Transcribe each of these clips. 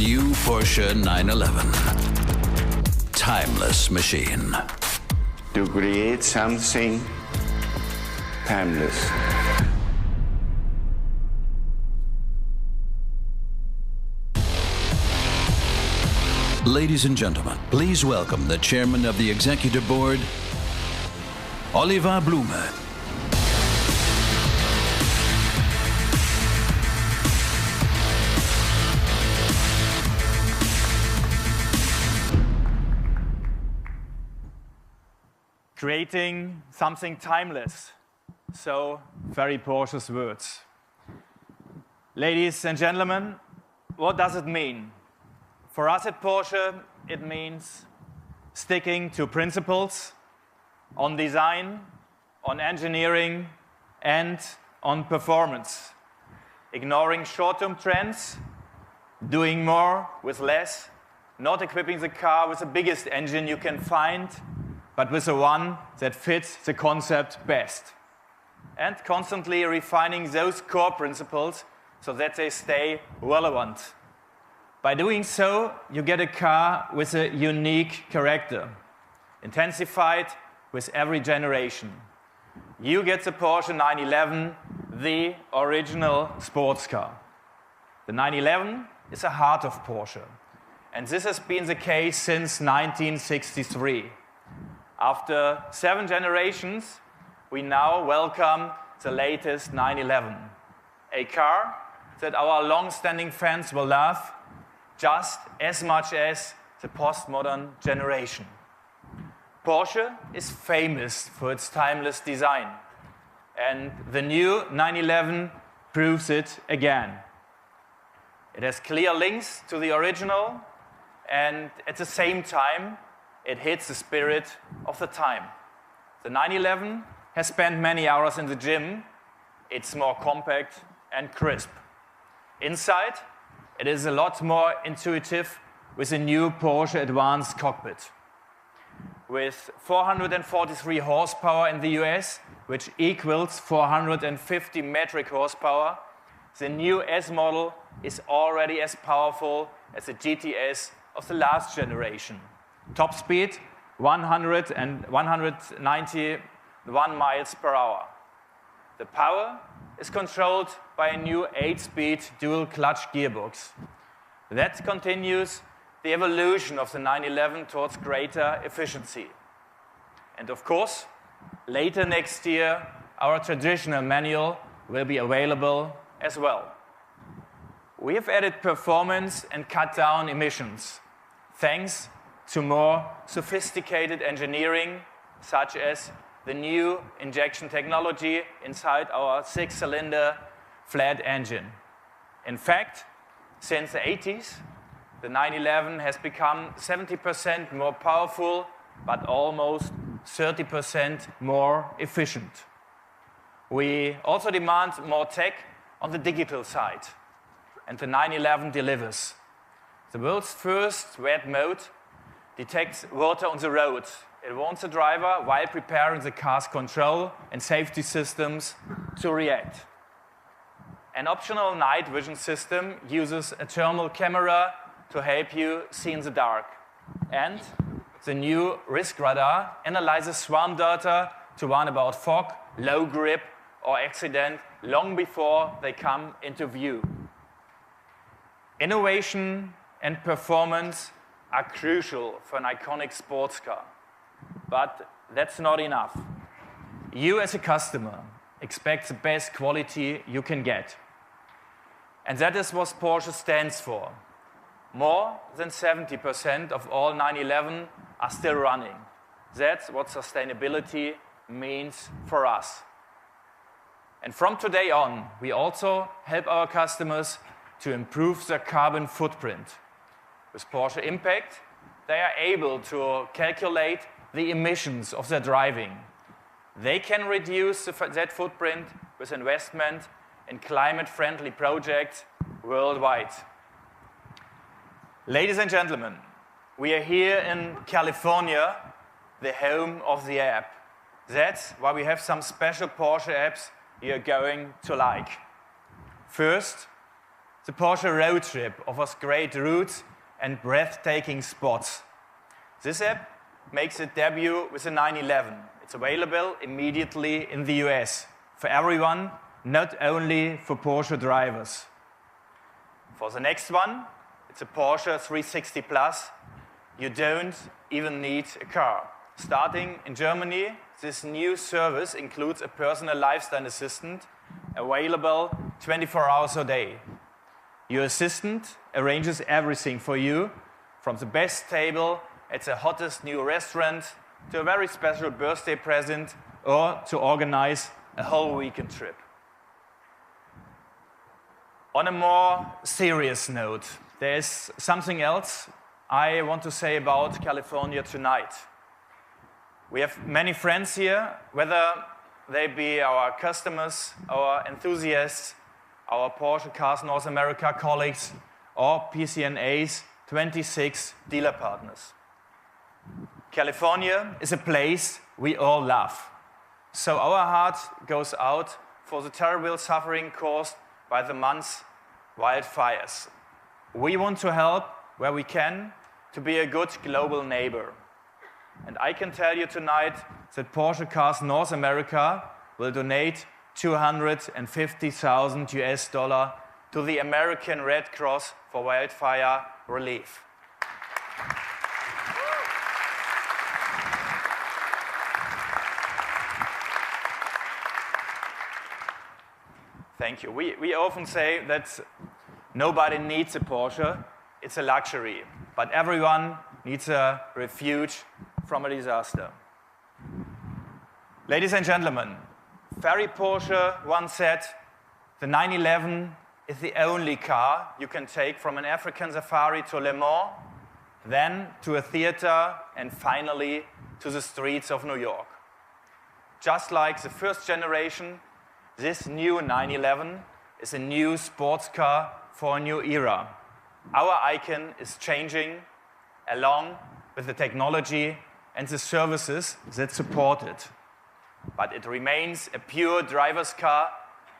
new Porsche 911. Timeless machine. To create something timeless. Ladies and gentlemen, please welcome the chairman of the executive board, Oliver Blume. Creating something timeless. So, very Porsche's words. Ladies and gentlemen, what does it mean? For us at Porsche, it means sticking to principles on design, on engineering, and on performance. Ignoring short-term trends, doing more with less, not equipping the car with the biggest engine you can find, but with the one that fits the concept best. And constantly refining those core principles so that they stay relevant. By doing so, you get a car with a unique character, intensified with every generation. You get the Porsche 911, the original sports car. The 911 is the heart of Porsche, and this has been the case since 1963. After 7 generations, we now welcome the latest 911, a car that our long-standing fans will love just as much as the postmodern generation. Porsche is famous for its timeless design, and the new 911 proves it again. It has clear links to the original, and at the same time, it hits the spirit of the time. The 911 has spent many hours in the gym. It's more compact and crisp. Inside, it is a lot more intuitive with a new Porsche Advanced cockpit. With 443 horsepower in the US, which equals 450 metric horsepower, the new S model is already as powerful as the GTS of the last generation. Top speed, 191 miles per hour. The power is controlled by a new 8-speed dual-clutch gearbox. That continues the evolution of the 911 towards greater efficiency. And of course, later next year, our traditional manual will be available as well. We have added performance and cut down emissions, thanks to more sophisticated engineering, such as the new injection technology inside our 6-cylinder flat engine. In fact, since the 80s, the 911 has become 70% more powerful, but almost 30% more efficient. We also demand more tech on the digital side, and the 911 delivers. The world's first red mode detects water on the road. It warns the driver while preparing the car's control and safety systems to react. An optional night vision system uses a thermal camera to help you see in the dark. And the new risk radar analyzes swarm data to warn about fog, low grip, or accident long before they come into view. Innovation and performance are crucial for an iconic sports car. But that's not enough. You as a customer expect the best quality you can get. And that is what Porsche stands for. More than 70% of all 911 are still running. That's what sustainability means for us. And from today on, we also help our customers to improve their carbon footprint. With Porsche Impact, they are able to calculate the emissions of their driving. They can reduce that footprint with investment in climate-friendly projects worldwide. Ladies and gentlemen, we are here in California, the home of the app. That's why we have some special Porsche apps you're going to like. First, the Porsche Road Trip offers great routes and breathtaking spots. This app makes its debut with the 911. It's available immediately in the US for everyone, not only for Porsche drivers. For the next one, it's a Porsche 360 Plus. You don't even need a car. Starting in Germany, this new service includes a personal lifestyle assistant available 24 hours a day. Your assistant arranges everything for you, from the best table at the hottest new restaurant to a very special birthday present or to organize a whole weekend trip. On a more serious note, there's something else I want to say about California tonight. We have many friends here, whether they be our customers, our enthusiasts, our Porsche Cars North America colleagues, or PCNA's 26 dealer partners. California is a place we all love. So our heart goes out for the terrible suffering caused by the month's wildfires. We want to help where we can to be a good global neighbor. And I can tell you tonight that Porsche Cars North America will donate $250,000 US to the American Red Cross for wildfire relief. Thank you. We often say that nobody needs a Porsche. It's a luxury. But everyone needs a refuge from a disaster. Ladies and gentlemen, Ferry Porsche once said, the 911 is the only car you can take from an African safari to Le Mans, then to a theater, and finally to the streets of New York. Just like the first generation, this new 911 is a new sports car for a new era. Our icon is changing along with the technology and the services that support it. But it remains a pure driver's car,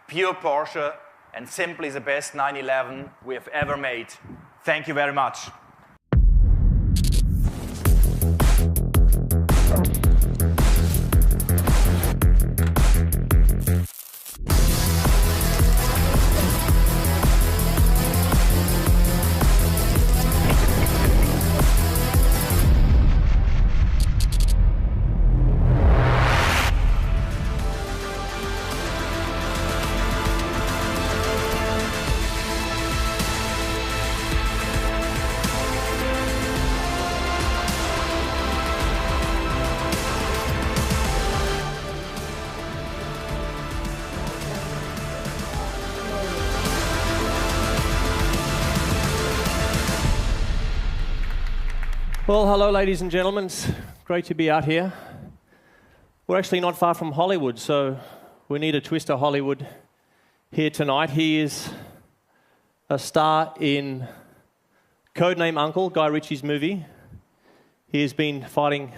pure Porsche, and simply the best 911 we have ever made. Thank you very much. Well, hello, ladies and gentlemen. It's great to be out here. We're actually not far from Hollywood, so we need a twist of Hollywood here tonight. He is a star in Codename Uncle, Guy Ritchie's movie. He has been fighting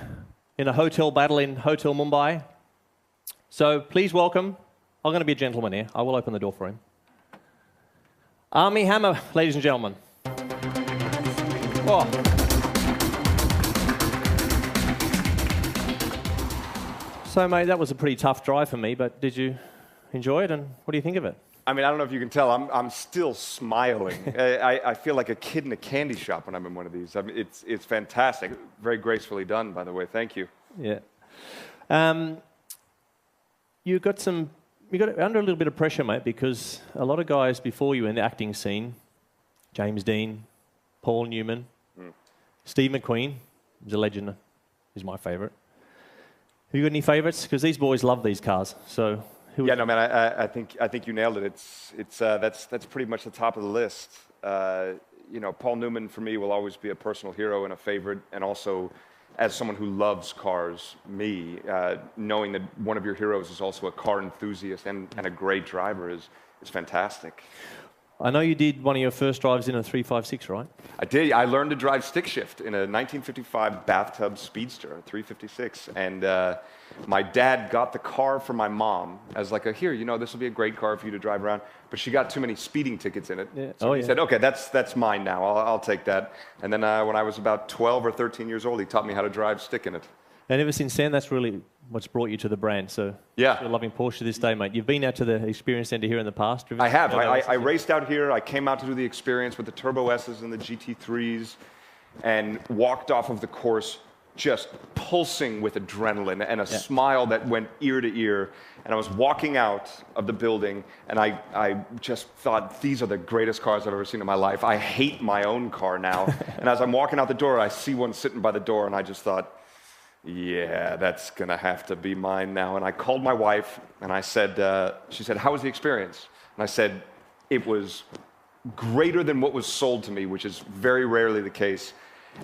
in a hotel battle in Hotel Mumbai. So please welcome, I'm going to be a gentleman here. I will open the door for him. Armie Hammer, ladies and gentlemen. Oh. So, mate, that was a pretty tough drive for me, but did you enjoy it, and what do you think of it? I mean, I don't know if you can tell, I'm still smiling. I feel like a kid in a candy shop when I'm in one of these. I mean, it's fantastic. Very gracefully done, by the way. Thank you. Yeah. You got under a little bit of pressure, mate, because a lot of guys before you in the acting scene, James Dean, Paul Newman, Steve McQueen, who's a legend, is my favourite. Have you got any favourites? Because these boys love these cars. So, yeah, no, man, I think you nailed it. That's pretty much the top of the list. You know, Paul Newman for me will always be a personal hero and a favorite, and also as someone who loves cars, knowing that one of your heroes is also a car enthusiast and a great driver is fantastic. I know you did one of your first drives in a 356, right? I did. I learned to drive stick shift in a 1955 bathtub Speedster, a 356. And my dad got the car for my mom as like here, this will be a great car for you to drive around. But she got too many speeding tickets in it. Yeah. So he said, okay, that's mine now. I'll take that. And then when I was about 12 or 13 years old, he taught me how to drive stick in it. And ever since then, that's really what's brought you to the brand. So yeah, you're loving Porsche this day, mate. You've been out to the Experience Centre here in the past? I have. I raced out here. I came out to do the experience with the Turbo S's and the GT3s and walked off of the course just pulsing with adrenaline and a smile that went ear to ear. And I was walking out of the building, and I just thought, these are the greatest cars I've ever seen in my life. I hate my own car now. And as I'm walking out the door, I see one sitting by the door, and I just thought, yeah, that's going to have to be mine now. And I called my wife, and I said, she said, how was the experience? And I said, it was greater than what was sold to me, which is very rarely the case.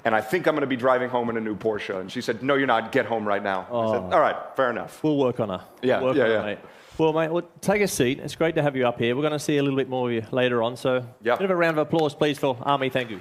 And I think I'm going to be driving home in a new Porsche. And she said, no, you're not. Get home right now. I said, all right, fair enough. We'll work on her. Yeah. Mate. Well, mate, take a seat. It's great to have you up here. We're going to see a little bit more of you later on. So a bit of a round of applause, please, for Army. Thank you.